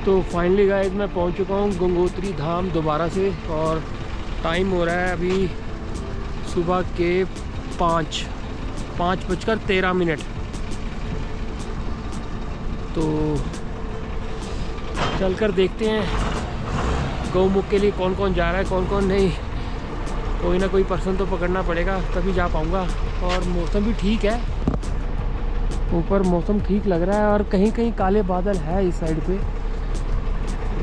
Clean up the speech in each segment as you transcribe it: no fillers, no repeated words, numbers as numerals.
तो finally guys मैं पहुंच चुका हूं गंगोत्री धाम दोबारा से, और टाइम हो रहा है अभी सुबह के 5:13। तो चलकर देखते हैं गौमुख के लिए कौन कौन जा रहा है, कौन कौन नहीं। कोई ना कोई पर्सन तो पकड़ना पड़ेगा तभी जा पाऊँगा। और मौसम भी ठीक है, ऊपर मौसम ठीक लग रहा है, और कहीं कहीं काले बादल है इस साइड पे,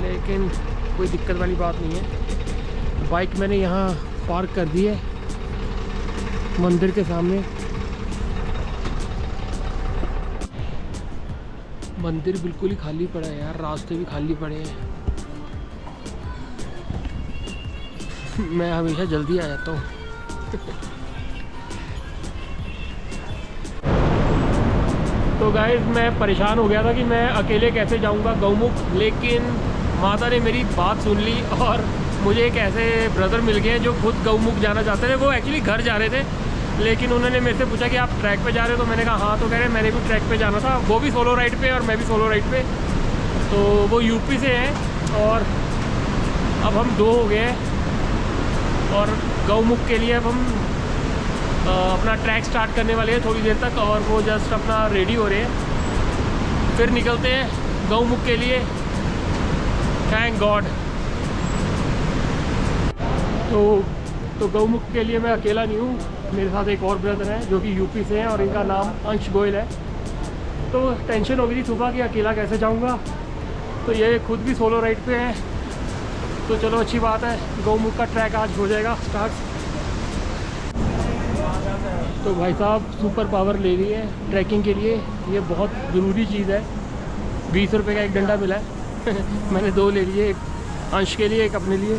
लेकिन कोई दिक्कत वाली बात नहीं है। बाइक मैंने यहाँ पार्क कर दी है मंदिर के सामने। मंदिर बिल्कुल ही खाली पड़ा है यार, रास्ते भी खाली पड़े हैं। मैं हमेशा जल्दी आ जाता हूँ। तो गाइस मैं परेशान हो गया था कि मैं अकेले कैसे जाऊँगा गौमुख, लेकिन माता ने मेरी बात सुन ली और मुझे एक ऐसे ब्रदर मिल गए हैं जो खुद गौमुख जाना चाहते थे। वो एक्चुअली घर जा रहे थे, लेकिन उन्होंने मेरे से पूछा कि आप ट्रैक पे जा रहे हो, तो मैंने कहा हाँ। तो कह रहे मैंने भी ट्रैक पे जाना था, वो भी सोलो राइड पे और मैं भी सोलो राइड पे। तो वो यूपी से हैं और अब हम 2 हो गए हैं, और गौमुख के लिए अब हम अपना ट्रैक स्टार्ट करने वाले हैं थोड़ी देर तक, और वो जस्ट अपना रेडी हो रहे हैं। फिर निकलते हैं गौमुख के लिए, थैंक गॉड। तो गौमुख के लिए मैं अकेला नहीं हूँ, मेरे साथ एक और ब्रदर है जो कि यूपी से हैं, और इनका नाम अंश गोयल है। तो टेंशन हो गई थी सुबह कि अकेला कैसे जाऊँगा, तो ये खुद भी सोलो राइड पे हैं। तो चलो अच्छी बात है, गौमुख का ट्रैक आज हो जाएगा स्टार्ट। तो भाई साहब सुपर पावर ले ली है ट्रैकिंग के लिए, ये बहुत ज़रूरी चीज़ है। 20 रुपये का एक डंडा मिला है। मैंने 2 ले लिए, एक अंश के लिए एक अपने लिए।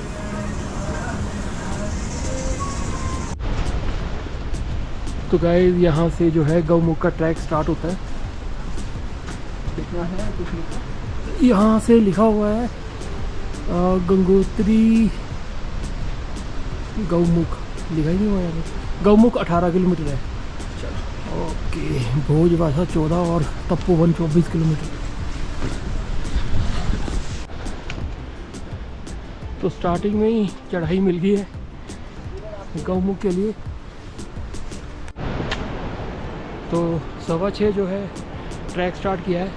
तो गाइस यहाँ से जो है गौमुख का ट्रैक स्टार्ट होता है। कितना है कुछ यहाँ से लिखा हुआ है गंगोत्री गौमुख, लिखा ही नहीं हुआ है। गौमुख 18 किलोमीटर है। चलो ओके, भोजभाषा 14 और तपोवन 24 किलोमीटर। तो स्टार्टिंग में ही चढ़ाई मिल गई है गौमुख के लिए। तो 6:15 जो है ट्रैक स्टार्ट किया है,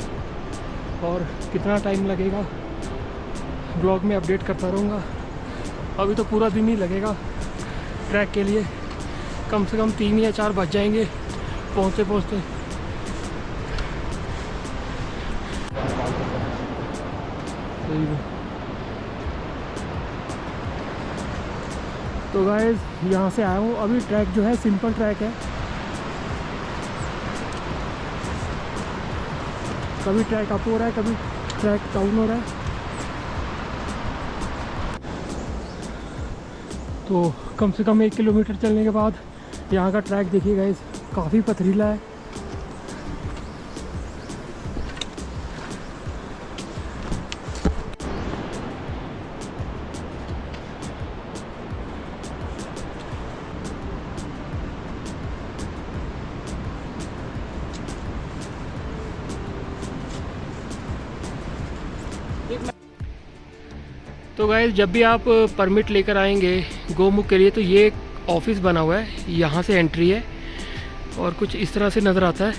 और कितना टाइम लगेगा ब्लॉग में अपडेट करता रहूँगा। अभी तो पूरा दिन ही लगेगा ट्रैक के लिए, कम से कम 3 या 4 बज जाएंगे पहुँचते पहुँचते। तो गाइस यहाँ से आया हूँ। अभी ट्रैक जो है सिंपल ट्रैक है, कभी ट्रैक अप हो रहा है, कभी ट्रैक डाउन हो रहा है। तो कम से कम 1 किलोमीटर चलने के बाद यहाँ का ट्रैक देखिए गाइस, काफ़ी पथरीला है। तो गाइस जब भी आप परमिट लेकर आएंगे गौमुख के लिए, तो ये एक ऑफिस बना हुआ है, यहाँ से एंट्री है और कुछ इस तरह से नज़र आता है,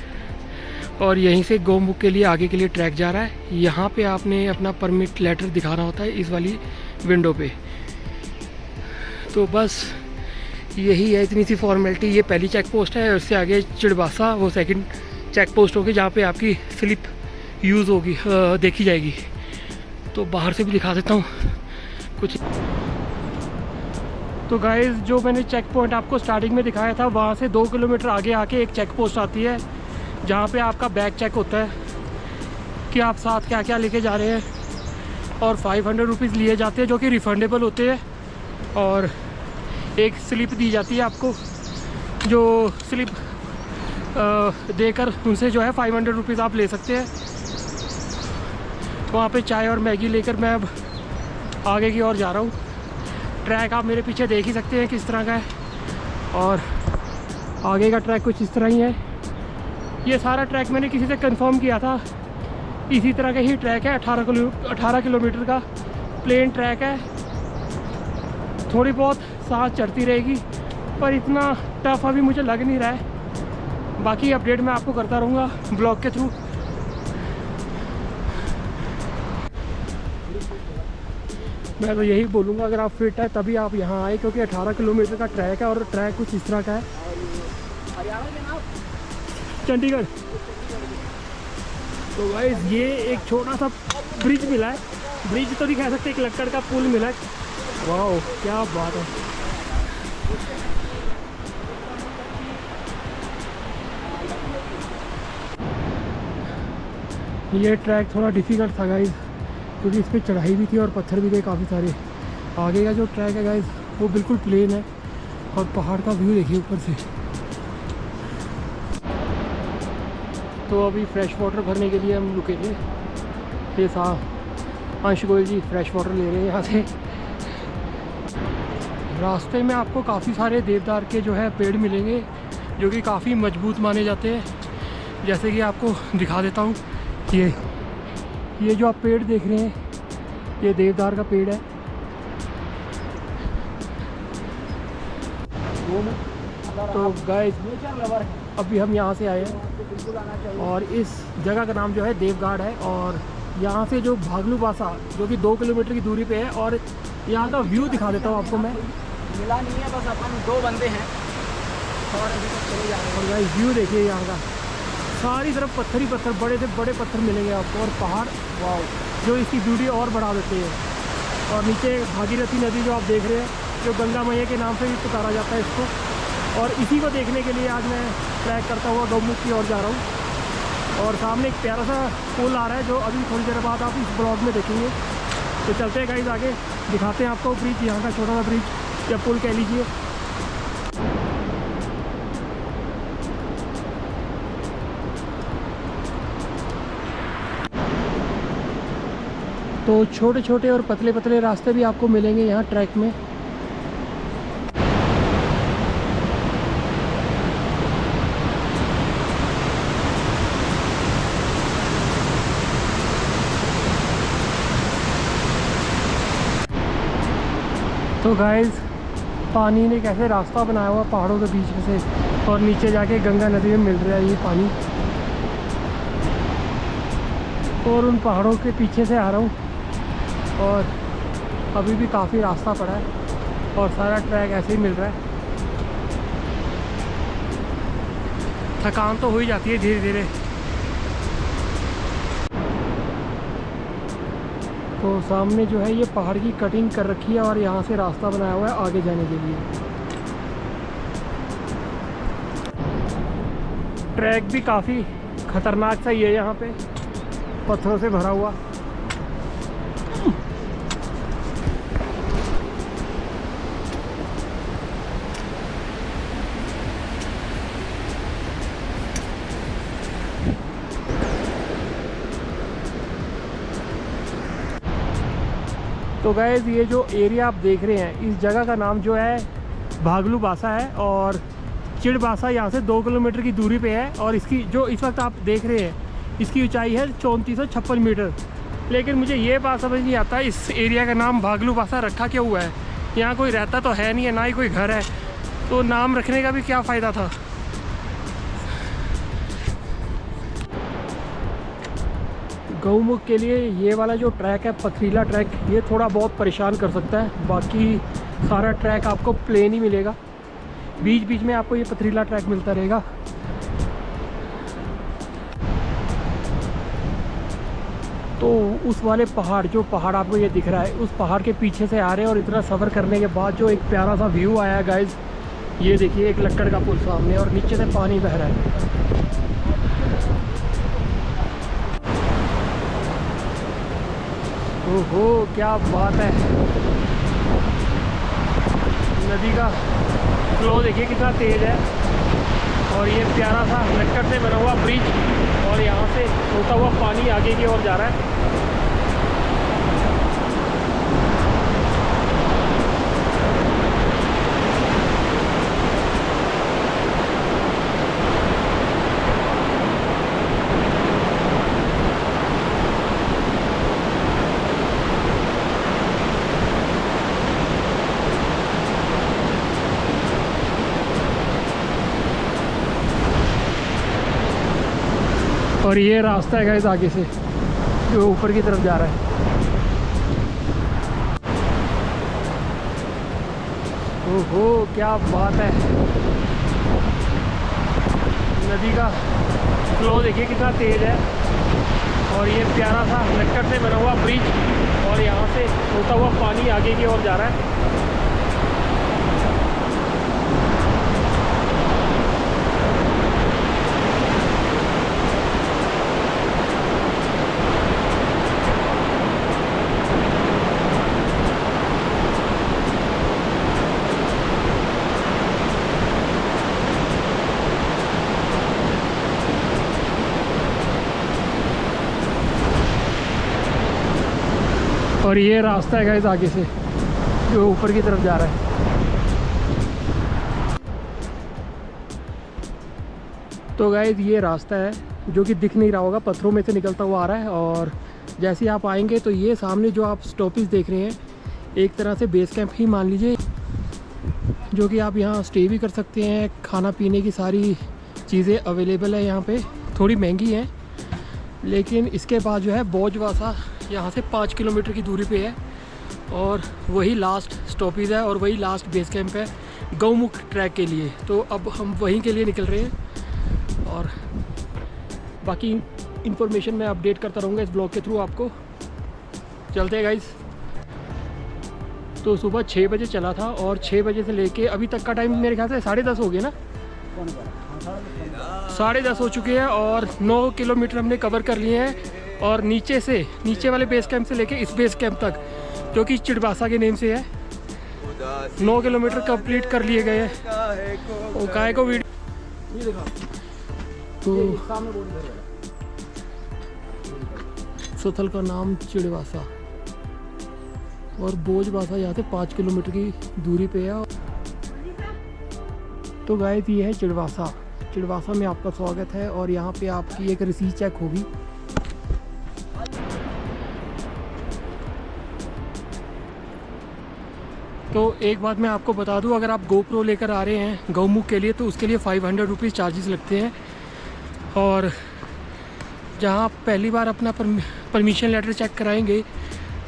और यहीं से गौमुख के लिए आगे के लिए ट्रैक जा रहा है। यहाँ पे आपने अपना परमिट लेटर दिखाना होता है इस वाली विंडो पे। तो बस यही है, इतनी सी फॉर्मेलिटी। ये पहली चेक पोस्ट है, उससे आगे चिड़बासा वो सेकंड चेक पोस्ट होगी, जहाँ पे आपकी स्लिप यूज़ होगी, देखी जाएगी। तो बाहर से भी दिखा देता हूँ कुछ। तो गाइस जो मैंने चेक पॉइंट आपको स्टार्टिंग में दिखाया था, वहाँ से 2 किलोमीटर आगे आके एक चेक पोस्ट आती है, जहाँ पे आपका बैग चेक होता है कि आप साथ क्या क्या लेके जा रहे हैं, और 500 रुपीज़ लिए जाते हैं जो कि रिफंडेबल होते हैं, और एक स्लिप दी जाती है आपको, जो स्लिप देकर उनसे जो है 500 रुपीज़ आप ले सकते हैं। वहाँ पे चाय और मैगी लेकर मैं अब आगे की ओर जा रहा हूँ। ट्रैक आप मेरे पीछे देख ही सकते हैं किस तरह का है, और आगे का ट्रैक कुछ इस तरह ही है। ये सारा ट्रैक मैंने किसी से कंफर्म किया था इसी तरह का ही ट्रैक है, 18 किलोमीटर का प्लेन ट्रैक है। थोड़ी बहुत सांस चढ़ती रहेगी पर इतना टफ अभी मुझे लग नहीं रहा है। बाकी अपडेट मैं आपको करता रहूँगा ब्लॉग के थ्रू। मैं तो यही बोलूँगा, अगर आप फिट है तभी आप यहाँ आए, क्योंकि 18 किलोमीटर का ट्रैक है और ट्रैक कुछ इस तरह का है। चंडीगढ़। तो गाइस ये एक छोटा सा ब्रिज मिला है, ब्रिज तो नहीं कह सकते, एक लक्कड़ का पुल मिला है। वाह क्या बात है। ये ट्रैक थोड़ा डिफ़िकल्ट था गाइस, क्योंकि इस पर चढ़ाई भी थी और पत्थर भी थे काफ़ी सारे। आगे का जो ट्रैक है गाइस वो बिल्कुल प्लेन है और पहाड़ का व्यू देखिए ऊपर से। तो अभी फ्रेश वाटर भरने के लिए हम रुके थे। ये साहब अंश गोयल जी फ्रेश वाटर ले रहे हैं यहाँ से। रास्ते में आपको काफ़ी सारे देवदार के जो है पेड़ मिलेंगे, जो कि काफ़ी मजबूत माने जाते हैं। जैसे कि आपको दिखा देता हूँ, ये जो आप पेड़ देख रहे हैं ये देवदार का पेड़ है। तो गाइस अभी हम यहाँ से आए हैं और इस जगह का नाम जो है देवगाड़ है। और यहाँ से जो भागलूबासा जो कि 2 किलोमीटर की दूरी पे है, और यहाँ का व्यू दिखा देता हूँ आपको मैं। मिला नहीं है, बस अपन 2 बंदे हैं और अभी तक चले जा रहे हैं। और गाइस व्यू देखिए यहाँ का, सारी तरफ पत्थर ही पत्थर, बड़े से बड़े पत्थर मिलेंगे आपको और पहाड़, वाव, जो इसकी ब्यूटी और बढ़ा देते हैं। और नीचे भागीरथी नदी जो आप देख रहे हैं, जो गंगा मैया के नाम से भी पुकारा जाता है इसको। और इसी को देखने के लिए आज मैं ट्रैक करता हुआ गौमुख की ओर जा रहा हूँ। और सामने एक प्यारा सा पुल आ रहा है, जो अभी थोड़ी देर बाद आप इस ब्लॉग में देखेंगे। तो चलते हैं गाइस आगे, दिखाते हैं आपको ब्रिज, यहाँ का छोटा सा ब्रिज या पुल कह लीजिए। तो छोटे छोटे और पतले पतले रास्ते भी आपको मिलेंगे यहाँ ट्रैक में। तो गाइस पानी ने कैसे रास्ता बनाया हुआ पहाड़ों के बीच में से, और नीचे जाके गंगा नदी में मिल रहा है ये पानी। और उन पहाड़ों के पीछे से आ रहा हूँ और अभी भी काफ़ी रास्ता पड़ा है और सारा ट्रैक ऐसे ही मिल रहा है। थकान तो हो ही जाती है धीरे धीरे। तो सामने जो है ये पहाड़ की कटिंग कर रखी है और यहाँ से रास्ता बनाया हुआ है आगे जाने के लिए। ट्रैक भी काफ़ी खतरनाक सा ही है, यहाँ पे पत्थरों से भरा हुआ। तो गाइस ये जो एरिया आप देख रहे हैं, इस जगह का नाम जो है भागलूबासा है और चिड़बासा यहाँ से 2 किलोमीटर की दूरी पे है। और इसकी जो इस वक्त आप देख रहे हैं, इसकी ऊंचाई है 3456 मीटर। लेकिन मुझे ये बात समझ नहीं आता इस एरिया का नाम भागलूबासा रखा क्यों हुआ है। यहाँ कोई रहता तो है नहीं है, ना ही कोई घर है, तो नाम रखने का भी क्या फ़ायदा था। गौमुख के लिए ये वाला जो ट्रैक है, पथरीला ट्रैक, ये थोड़ा बहुत परेशान कर सकता है। बाकी सारा ट्रैक आपको प्लेन ही मिलेगा, बीच बीच में आपको ये पथरीला ट्रैक मिलता रहेगा। तो उस वाले पहाड़, जो पहाड़ आपको ये दिख रहा है, उस पहाड़ के पीछे से आ रहे हैं और इतना सफ़र करने के बाद जो एक प्यारा सा व्यू आया गाइस, ये देखिए एक लक्कड़ का पुल सामने और नीचे से पानी बह रहा है। ओहो क्या बात है। नदी का फ्लो देखिए कितना तेज़ है और ये प्यारा सा लक्कड़ से बना हुआ ब्रिज, और यहाँ से होता हुआ पानी आगे की ओर जा रहा है। और ये रास्ता है गाइस आगे से जो ऊपर की तरफ जा रहा है। ओहो क्या बात है, नदी का फ्लो देखिए कितना तेज है। और ये प्यारा सा लक्कड़ से बना हुआ ब्रिज और यहाँ से होता हुआ पानी आगे की ओर जा रहा है। और ये रास्ता है गाइस आगे से जो ऊपर की तरफ जा रहा है। तो गाइस ये रास्ता है जो कि दिख नहीं रहा होगा, पत्थरों में से निकलता हुआ आ रहा है। और जैसे ही आप आएंगे तो ये सामने जो आप स्टॉपेज देख रहे हैं एक तरह से बेस कैंप ही मान लीजिए, जो कि आप यहाँ स्टे भी कर सकते हैं। खाना पीने की सारी चीज़ें अवेलेबल है यहाँ पे, थोड़ी महंगी हैं लेकिन इसके बाद जो है बोझवासा यहाँ से 5 किलोमीटर की दूरी पे है और वही लास्ट स्टॉपेज है और वही लास्ट बेस कैंप है गौमुख ट्रैक के लिए। तो अब हम वहीं के लिए निकल रहे हैं और बाकी इन्फॉर्मेशन मैं अपडेट करता रहूँगा इस ब्लॉग के थ्रू आपको। चलते हैं गाइस। तो सुबह 6 बजे चला था और 6 बजे से लेके अभी तक का टाइम मेरे ख्याल से 10:30 हो गए ना, 10:30 हो चुके हैं और 9 किलोमीटर हमने कवर कर लिए हैं। और नीचे वाले बेस कैंप से लेके इस बेस कैंप तक जो कि चिड़वासा के नेम से है 9 किलोमीटर कंप्लीट कर लिए गए हैं। और काय को वीडियो तो स्थल का नाम चिड़वासा और बोझवासा यहाँ से 5 किलोमीटर की दूरी पे है। तो गाइस ये है चिड़वासा। चिड़वासा में आपका स्वागत है और यहाँ पे आपकी एक रसीद चेक होगी। तो एक बात मैं आपको बता दूं, अगर आप गोप्रो लेकर आ रहे हैं गौमुख के लिए तो उसके लिए 500 रुपीज़ चार्जेस लगते हैं। और जहां आप पहली बार अपना परमिशन लेटर चेक कराएंगे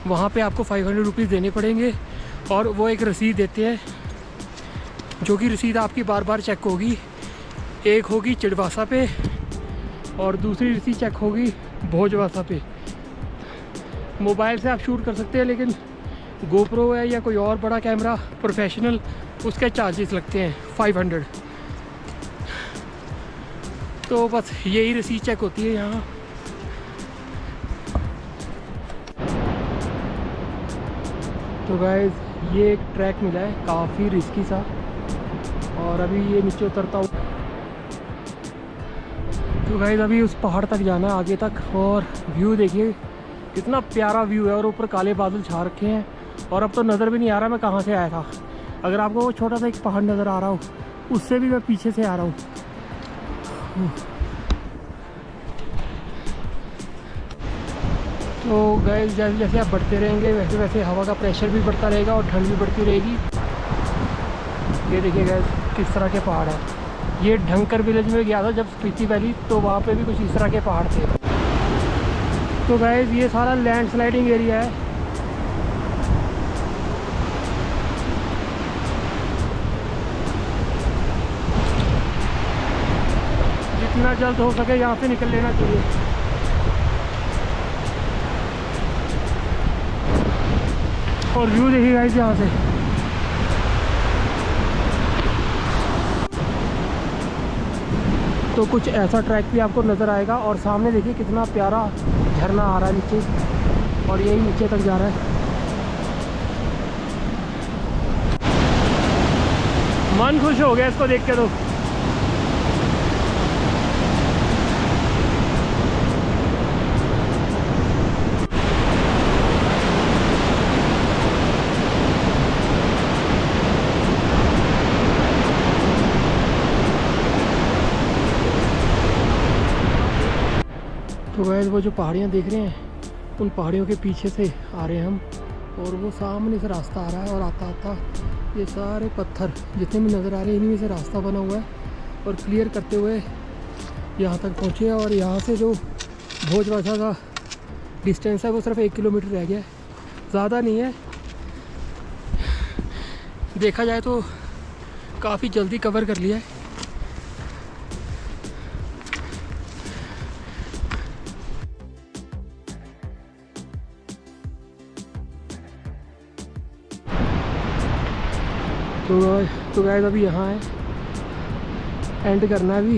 वहां पे आपको 500 रुपीज़ देने पड़ेंगे और वो एक रसीद देते हैं जो कि रसीद आपकी बार बार चेक होगी। एक होगी चिड़वासा पे और दूसरी रसीद चेक होगी भोजवासा पे। मोबाइल से आप शूट कर सकते हैं लेकिन गोप्रो है या कोई और बड़ा कैमरा प्रोफेशनल उसके चार्जेस लगते हैं 500। तो बस यही रसीद चेक होती है यहाँ। तो गाइस ये एक ट्रैक मिला है काफ़ी रिस्की सा और अभी ये नीचे उतरता हूँ। तो गाइस अभी उस पहाड़ तक जाना है आगे तक और व्यू देखिए कितना प्यारा व्यू है और ऊपर काले बादल छा रखे हैं और अब तो नज़र भी नहीं आ रहा मैं कहाँ से आया था। अगर आपको वो छोटा सा एक पहाड़ नज़र आ रहा हो उससे भी मैं पीछे से आ रहा हूँ। तो गाइस जैसे जैसे आप बढ़ते रहेंगे वैसे वैसे हवा का प्रेशर भी बढ़ता रहेगा और ठंड भी बढ़ती रहेगी। ये देखिए गाइस किस तरह के पहाड़ हैं। ये ढंकर विलेज में गया था जब स्पीति वैली, तो वहाँ पे भी कुछ इस तरह के पहाड़ थे। तो गाइस ये सारा लैंडस्लाइडिंग एरिया है। जितना जल्द हो सके यहाँ से निकल लेना चाहिए। और व्यू देखिए गाइस यहाँ से। तो कुछ ऐसा ट्रैक भी आपको नज़र आएगा और सामने देखिए कितना प्यारा झरना आ रहा है नीचे और यही नीचे तक जा रहा है। मन खुश हो गया इसको देख के। तो गाइस वो जो पहाड़ियाँ देख रहे हैं उन पहाड़ियों के पीछे से आ रहे हैं हम और वो सामने से रास्ता आ रहा है और आता आता ये सारे पत्थर जितने भी नज़र आ रहे हैं इन्हीं में से रास्ता बना हुआ है और क्लियर करते हुए यहाँ तक पहुँचे। और यहाँ से जो भोजवासा का डिस्टेंस है वो सिर्फ 1 किलोमीटर रह गया है, ज़्यादा नहीं है। देखा जाए तो काफ़ी जल्दी कवर कर लिया है। तो गाइस अभी यहाँ है, एंड करना है। अभी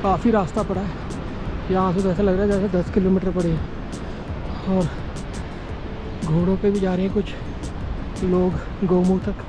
काफ़ी रास्ता पड़ा है यहाँ से, तो ऐसा लग रहा है जैसे 10 किलोमीटर पड़े हैं। और घोड़ों पे भी जा रहे हैं कुछ लोग गौमुख तक।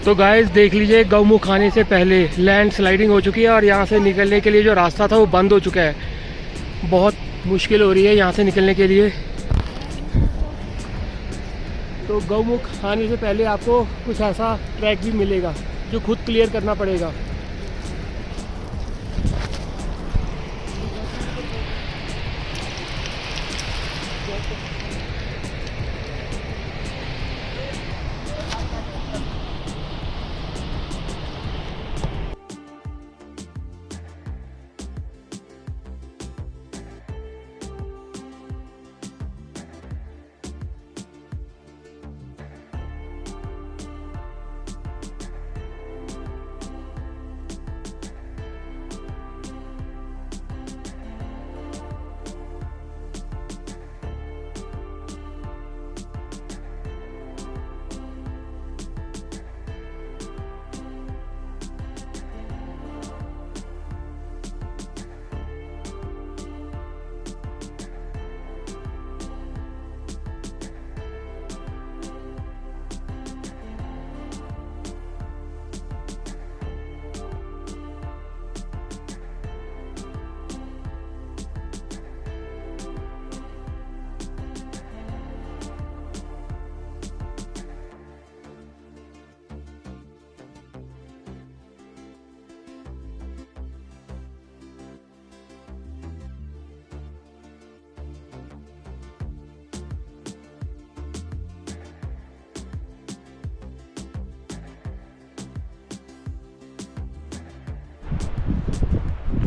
तो गाइस देख लीजिए, गौमुख आने से पहले लैंड स्लाइडिंग हो चुकी है और यहाँ से निकलने के लिए जो रास्ता था वो बंद हो चुका है। बहुत मुश्किल हो रही है यहाँ से निकलने के लिए। तो गौमुख आने से पहले आपको कुछ ऐसा ट्रैक भी मिलेगा जो खुद क्लियर करना पड़ेगा।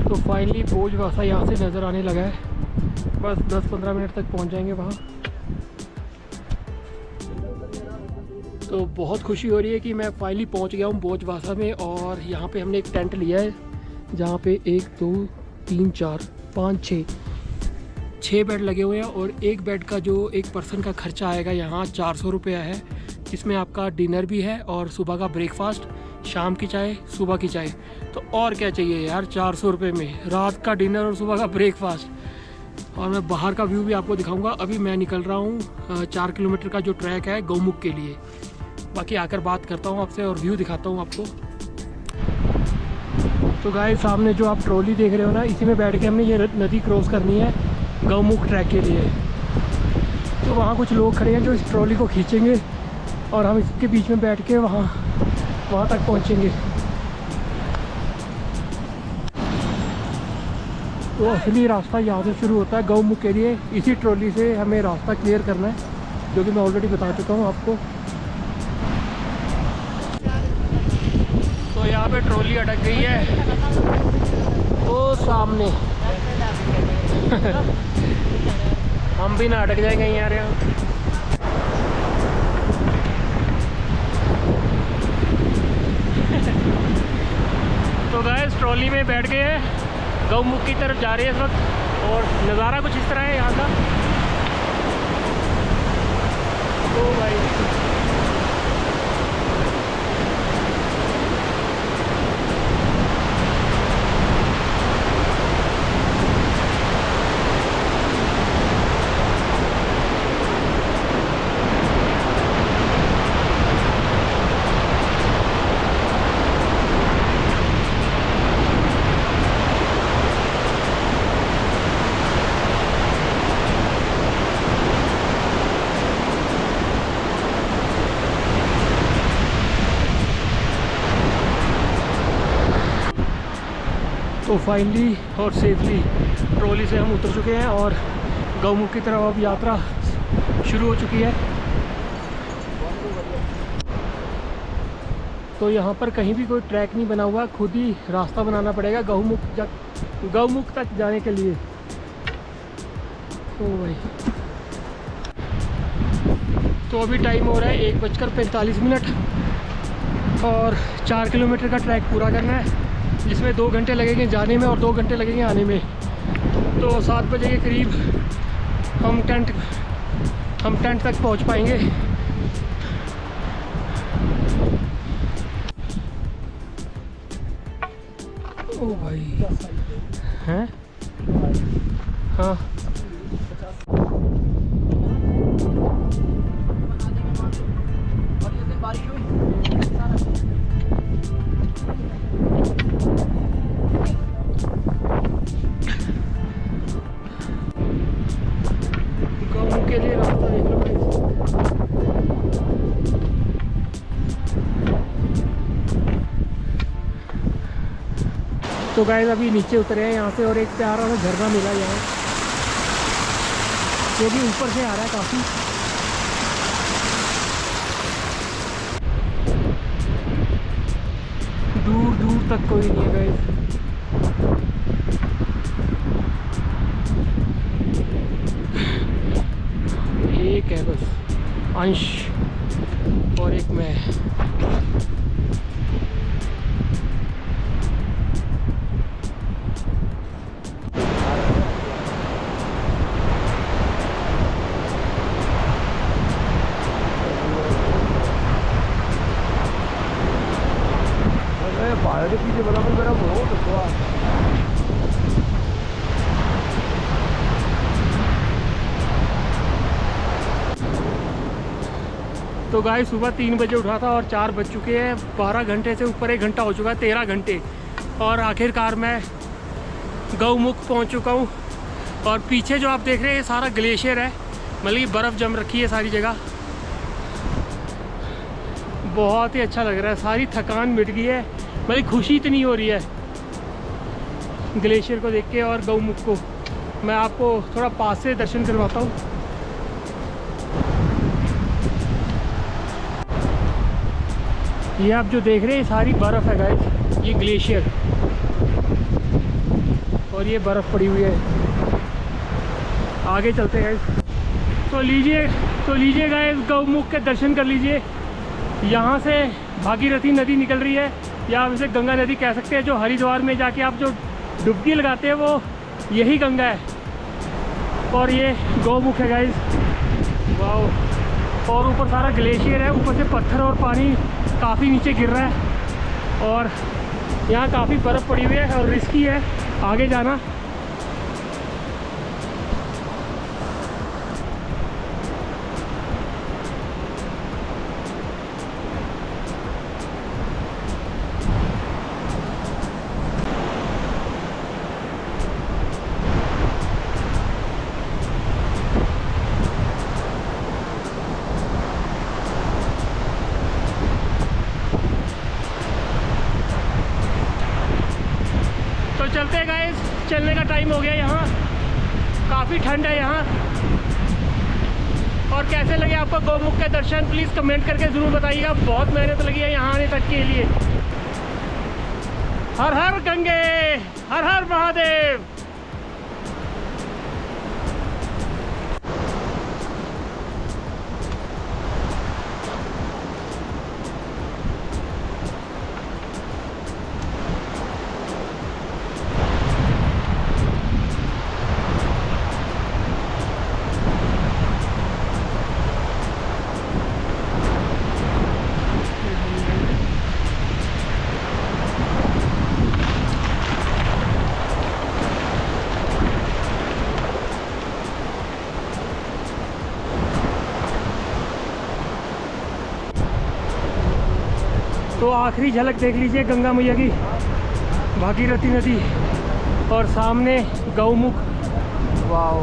तो फाइनली भोजवासा यहाँ से नज़र आने लगा है। बस 10-15 मिनट तक पहुँच जाएंगे वहाँ। तो बहुत खुशी हो रही है कि मैं फाइनली पहुँच गया हूँ भोजवासा में। और यहाँ पे हमने एक टेंट लिया है जहाँ पे 1 2 3 4 5 6 बेड लगे हुए हैं। और एक बेड का जो एक पर्सन का खर्चा आएगा यहाँ 400 रुपया है, जिसमें आपका डिनर भी है और सुबह का ब्रेकफास्ट, शाम की चाय, सुबह की चाय। तो और क्या चाहिए यार 400 रुपये में रात का डिनर और सुबह का ब्रेकफास्ट। और मैं बाहर का व्यू भी आपको दिखाऊंगा। अभी मैं निकल रहा हूँ 4 किलोमीटर का जो ट्रैक है गौमुख के लिए। बाकी आकर बात करता हूँ आपसे और व्यू दिखाता हूँ आपको। तो गाइस सामने जो आप ट्रॉली देख रहे हो ना, इसी में बैठ के हमने ये नदी क्रॉस करनी है गौमुख ट्रैक के लिए। तो वहाँ कुछ लोग खड़े हैं जो इस ट्रॉली को खींचेंगे और हम इसके बीच में बैठ के वहाँ तक पहुँचेंगे। तो असली रास्ता यहाँ से शुरू होता है गौमुख के लिए। इसी ट्रॉली से हमें रास्ता क्लियर करना है, जो कि मैं ऑलरेडी बता चुका हूँ आपको। तो यहाँ पे ट्रॉली अटक गई है वो सामने। हम भी ना अटक जाएंगे यार यहाँ। तो गाइस ट्रॉली में बैठ गए हैं, गौमुख की तरफ जा रहे हैं इस वक्त। और नज़ारा कुछ इस तरह है यहाँ का। तो भाई तो फाइनली और सेफली ट्रॉली से हम उतर चुके हैं और गौमुख की तरफ अब यात्रा शुरू हो चुकी है। तो यहाँ पर कहीं भी कोई ट्रैक नहीं बना हुआ, खुद ही रास्ता बनाना पड़ेगा गौमुख तक जाने के लिए। तो भाई तो अभी टाइम हो रहा है 1:45 और 4 किलोमीटर का ट्रैक पूरा करना है, जिसमें 2 घंटे लगेंगे जाने में और 2 घंटे लगेंगे आने में। तो 7 बजे के करीब हम टेंट तक पहुंच पाएंगे। ओ भाई हैं? हाँ गाँव के लिए रास्ता देख लो भाई। तो गाइस अभी नीचे उतरे हैं यहाँ से और एक प्यारा सा झरना मिला यहाँ, जो कि ऊपर से आ रहा है काफ़ी। दूर दूर तक कोई नहीं है गाइस। एक है बस अंश और एक मैं। के पीछे बराबर मेरा बहुत हुआ। तो गाइस सुबह 3 बजे उठा था और 4 बज चुके हैं। 12 घंटे से ऊपर 1 घंटा हो चुका है, 13 घंटे। और आखिरकार मैं गौमुख पहुंच चुका हूं। और पीछे जो आप देख रहे हैं ये सारा ग्लेशियर है, मतलब बर्फ़ जम रखी है सारी जगह। बहुत ही अच्छा लग रहा है, सारी थकान मिट गई है, मतलब खुशी इतनी हो रही है ग्लेशियर को देख के। और गौमुख को मैं आपको थोड़ा पास से दर्शन करवाता हूँ। ये आप जो देख रहे हैं सारी बर्फ़ है गाइस, ये ग्लेशियर, और ये बर्फ़ पड़ी हुई है। आगे चलते हैं गाइस। तो लीजिए गाइस, गौमुख के दर्शन कर लीजिए। यहाँ से भागीरथी नदी निकल रही है, या आप इसे गंगा नदी कह सकते हैं। जो हरिद्वार में जाके आप जो डुबकी लगाते हैं वो यही गंगा है। और ये गौमुख है गाइस, वाह। और ऊपर सारा ग्लेशियर है, ऊपर से पत्थर और पानी काफ़ी नीचे गिर रहा है। और यहाँ काफ़ी बर्फ़ पड़ी हुई है और रिस्की है आगे जाना। चलते हैं गाइस, चलने का टाइम हो गया। यहाँ काफ़ी ठंड है यहाँ। और कैसे लगे आपको गौमुख के दर्शन, प्लीज़ कमेंट करके ज़रूर बताइएगा। बहुत मेहनत लगी है यहाँ आने तक के लिए। हर हर गंगे, हर हर महादेव। तो आखिरी झलक देख लीजिए गंगा मैया की, भागीरथी नदी, और सामने गौमुख। वाओ,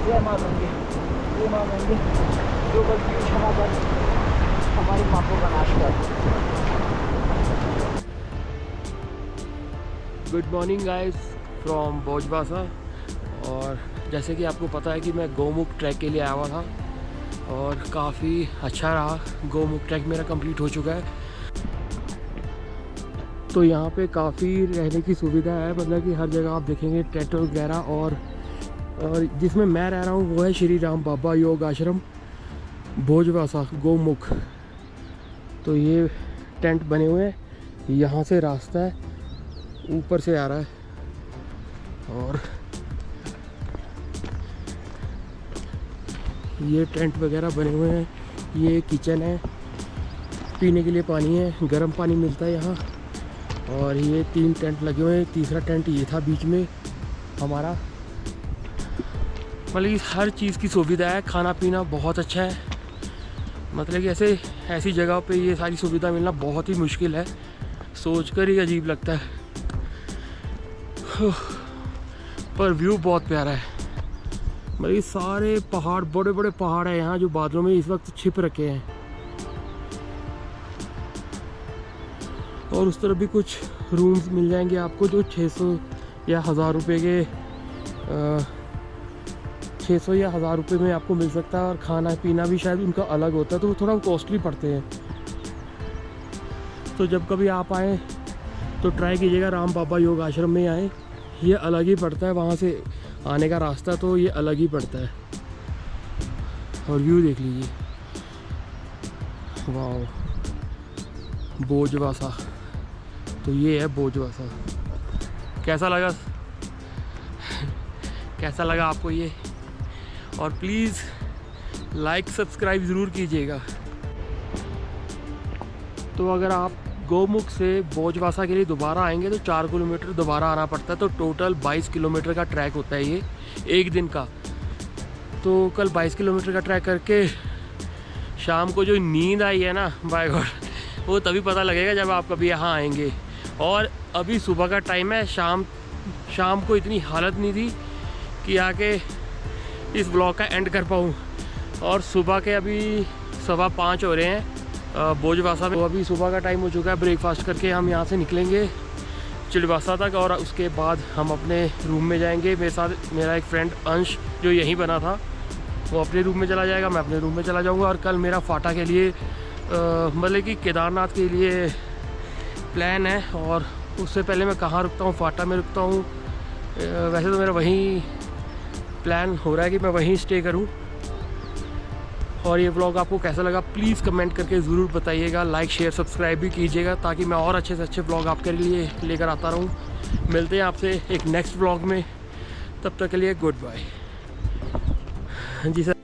जय माँ गंगे, जय माँ गंगे, जो गलतियों क्षमा कर, हमारी पापों का नाश कर। Good morning guys from Bhojwasa. और जैसे कि आपको पता है कि मैं गौमुख ट्रैक के लिए आया हुआ था और काफ़ी अच्छा रहा। गौमुख ट्रैक मेरा कंप्लीट हो चुका है। तो यहाँ पे काफ़ी रहने की सुविधा है, मतलब कि हर जगह आप देखेंगे टेंट वगैरह। और जिसमें मैं रह रहा हूँ वो है श्री राम बाबा योग आश्रम भोजवासा गौमुख। तो ये टेंट बने हुए हैं, यहाँ से रास्ता है ऊपर से आ रहा है। और ये टेंट वगैरह बने हुए हैं। ये किचन है, पीने के लिए पानी है, गर्म पानी मिलता है यहाँ। और ये 3 टेंट लगे हुए हैं, तीसरा टेंट ये था बीच में हमारा। मतलब कि हर चीज़ की सुविधा है, खाना पीना बहुत अच्छा है। मतलब कि ऐसी जगह पे ये सारी सुविधा मिलना बहुत ही मुश्किल है, सोचकर ही अजीब लगता है। पर व्यू बहुत प्यारा है। मतलब ये सारे पहाड़, बड़े बड़े पहाड़ हैं यहाँ जो बादलों में इस वक्त छिप रखे हैं। और उस तरफ भी कुछ रूम्स मिल जाएंगे आपको जो 600 या 1000 रुपये के 600 या 1000 रुपये में आपको मिल सकता है। और खाना पीना भी शायद उनका अलग होता है, तो वो थोड़ा कॉस्टली पड़ते हैं। तो जब कभी आप आएँ तो ट्राई कीजिएगा राम बाबा योग आश्रम में आएँ। ये अलग ही पड़ता है, वहाँ से आने का रास्ता तो ये अलग ही पड़ता है। और व्यू देख लीजिए, वाह भोजवासा। तो ये है भोजवासा। कैसा लगा कैसा लगा आपको ये? और प्लीज़ लाइक सब्सक्राइब ज़रूर कीजिएगा। तो अगर आप गौमुख से भोजवासा के लिए दोबारा आएंगे तो 4 किलोमीटर दोबारा आना पड़ता है। तो टोटल 22 किलोमीटर का ट्रैक होता है ये एक दिन का। तो कल 22 किलोमीटर का ट्रैक करके शाम को जो नींद आई है ना, बाय गॉड, वो तभी पता लगेगा जब आप कभी यहाँ आएंगे। और अभी सुबह का टाइम है, शाम को इतनी हालत नहीं थी कि आके इस ब्लॉग का एंड कर पाऊँ। और सुबह के अभी 5:15 हो रहे हैं भोजवासा में। तो अभी सुबह का टाइम हो चुका है। ब्रेकफास्ट करके हम यहाँ से निकलेंगे चिड़वासा तक और उसके बाद हम अपने रूम में जाएंगे। मेरे साथ मेरा एक फ्रेंड अंश जो यहीं बना था, वो अपने रूम में चला जाएगा, मैं अपने रूम में चला जाऊँगा। और कल मेरा फाटा के लिए मतलब कि केदारनाथ के लिए प्लान है। और उससे पहले मैं कहाँ रुकता हूँ, फाटा में रुकता हूँ। वैसे तो मेरा वहीं प्लान हो रहा है कि मैं वहीं स्टे करूँ। और ये व्लॉग आपको कैसा लगा प्लीज़ कमेंट करके ज़रूर बताइएगा। लाइक शेयर सब्सक्राइब भी कीजिएगा ताकि मैं और अच्छे से अच्छे व्लॉग आपके लिए लेकर आता रहूँ। मिलते हैं आपसे एक नेक्स्ट व्लॉग में, तब तक के लिए गुड बाय। जी सर।